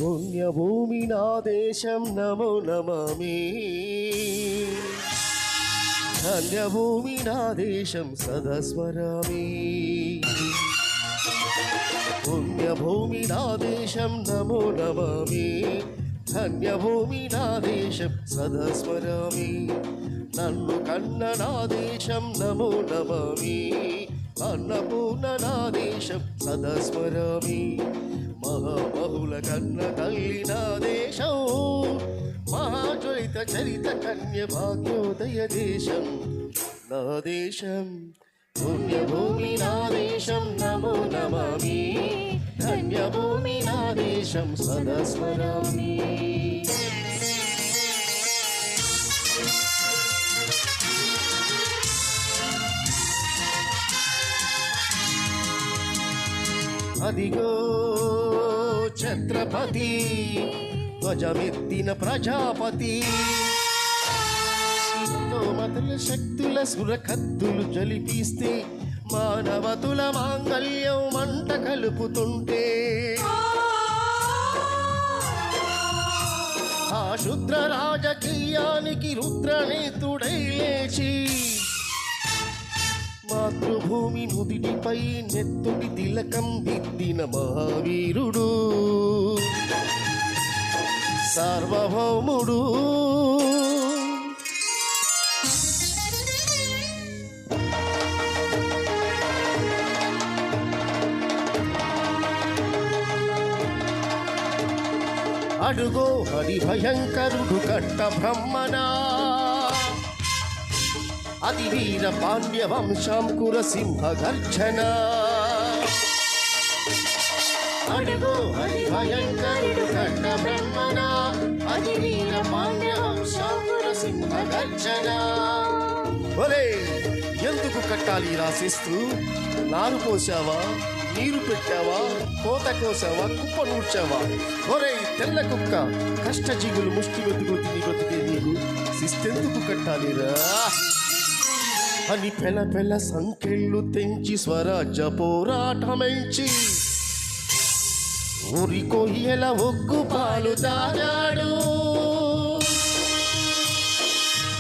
పుణ్యభూమి నా దేశం నమో నమామి. ధన్యభూమి నా దేశం సదా స్మరామి. పుణ్యభూమి నా దేశం నమో నమామి. ధన్యభూమి నా దేశం సదా స్మరామి. నన్ను కన్న నా దేశం నమో నమామి. అన్నపూర్ణ నా దేశం సదా స్మరామి. మహాబహుల కన్న తల్లి నా దేశం. మహాజ్వలిత చరిత కన్య భాగ్యోదయ దేశం నా దేశం. పుణ్యభూమి నా దేశం నమో నమామి. ధన్యభూమి నా దేశం సదా స్మరామి. అదిగో ఛత్రపతి ధ్వజమెత్తిన ప్రజాపతి. మతుల శక్తుల సురకత్తులు జలిపిస్తే మానవతుల మాంగళ్యం మంట కలుపుతుంటే ఆ శుద్ర రాజకీయానికి రుద్రనేతుడై లేచి మాతృభూమి నుదిటిపై నెత్తుడి తిలకం దిద్దిన మహావీరుడు సార్వభౌముడు. అడుగో హరి భయంకరుడు కట్ట బ్రహ్మణ. అది వీర పాండ్య వంశాంకుర సింహ గర్జన. అడుగో హరి భయంకరుడు కట్ట బ్రహ్మణ. అది వీర పాండ్య వంశాంకుర సింహ గర్జన. ఒరే ఎందుకు కట్టాలి రాసిస్తూ? నారు పోసావా, నీరు పెట్టావా, కోత కోసావా, కుప్ప నూర్చావా? ఒరే తెల్ల కుక్క, కష్టజీవులు ముష్టి వెతుకు తిని బతికే నీకు శిస్తెందుకు కట్టాలిరా అని పెల పెల సంకెళ్ళు తెంచి స్వరాజ్య పోరాటమెంచి ఊరి కొయ్యల ఒగ్గు పాలు తాగాడు.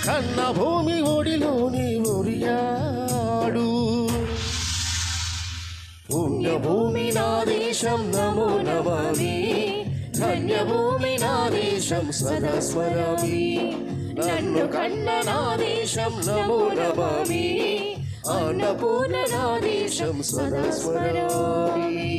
కన్న భూమి ఒడిలోని ఒరియాడు. పుణ్యభూమి నా దేశం నమో నమామి. ధన్యభూమి నా దేశం సదా స్మరామి. నన్ను కన్న నా దేశం నమో నమామి. అన్నపూర్ణ నా దేశం సదా స్మరామి.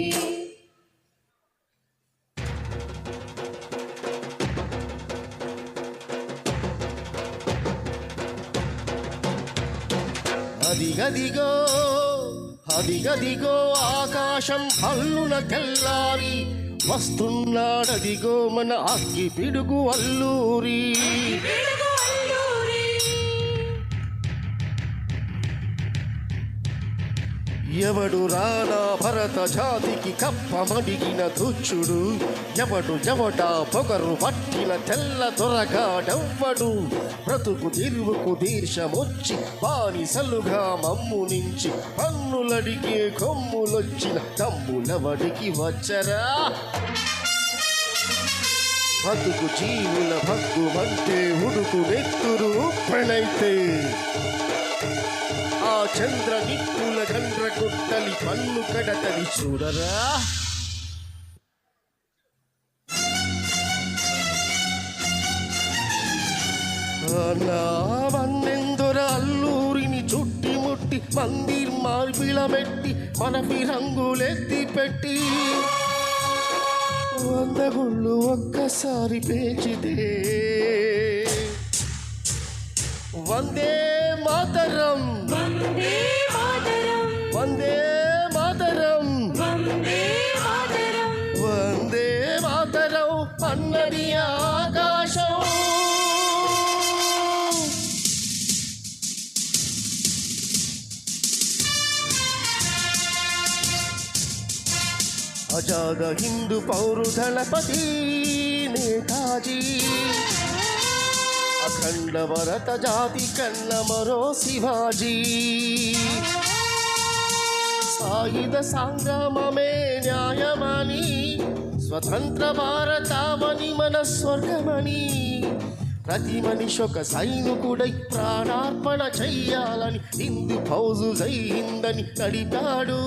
అదిగదిగో అదిగదిగో ఆకాశం హల్లున తెల్లారి వస్తున్నాడదిగో మన అగ్గి పిడుగు అల్లూరి. ఎవడు రానా భరత జాతికి కప్పమడిగిన తుచ్చుడు. ఎవడు ఎవడా పొగరు పట్టిన తెల్ల దొరగాడెవ్వడు. బ్రతుకు తిరుగుకు దీర్షమొచ్చి బానిసలుగా మమ్ము నుంచి పన్నులడిగే కొమ్ములొచ్చిన తమ్ములవడికి వచ్చరా. బతుకు జీవుల భగ్గుమంటే ఉడుకు నెత్తురు ప్రణైతే ఆ చంద్ర నిప్పుల గండ్ర గుట్టలి పన్ను కడతని చూడరా. నా వన్నెందొర అల్లూరిని చుట్టిముట్టి మందిర్ మార్పిలమెట్టి మన ఫిరంగులెత్తి పెట్టి 100 గుళ్ళు ఒక్కసారి పేచితే వందే మాతరం వందే మాతరం వందే మాతరం వందే మాతరం వందే మాతరం అన్నది ఆకాశం. ఆజాద హిందూ పౌరు దళపతి నేతాజీ అఖండ భరత జాతి కన్న మరో శివాజీ. సాయుధ సంగ్రామమే న్యాయమని స్వతంత్ర భారతావని మన స్వర్గమని ప్రతి మనిషి ఒక సైనికుడై ప్రాణార్పణ చెయ్యాలని హిందూ ఫౌజు జై హిందని నడిపాడు.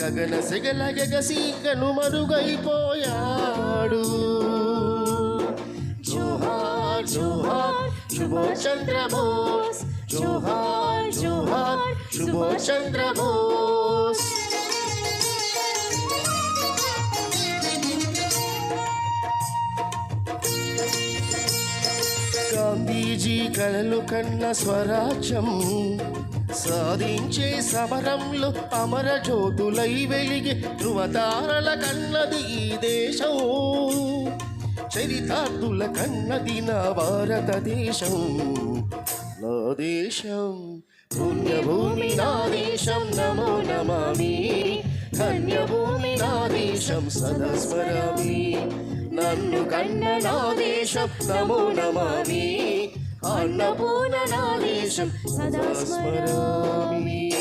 గగన సెగల గగసి కనుమరుగైపోయాడు. జోహార్ జోహార్ సుభాష్ చంద్ర బోస్, జోహార్ జోహార్ సుభాష్ చంద్ర బోస్. గాంధీజీ కలలు కన్న స్వరాజ్యం సాధించే సమరంలో అమర జ్యోతులై వెలిగే ధృవతారల కన్నది ఈ దేశం. చరితార్థుల కన్నది నా భారతదేశం. నా దేశం పుణ్యభూమి నా దేశం నమో నమామి. ధన్యభూమి నా దేశం సదా స్మరామి. నన్ను కన్న నా దేశం నమో నమామి. అన్నపూర్ణ నా దేశం సదా స్మరామి.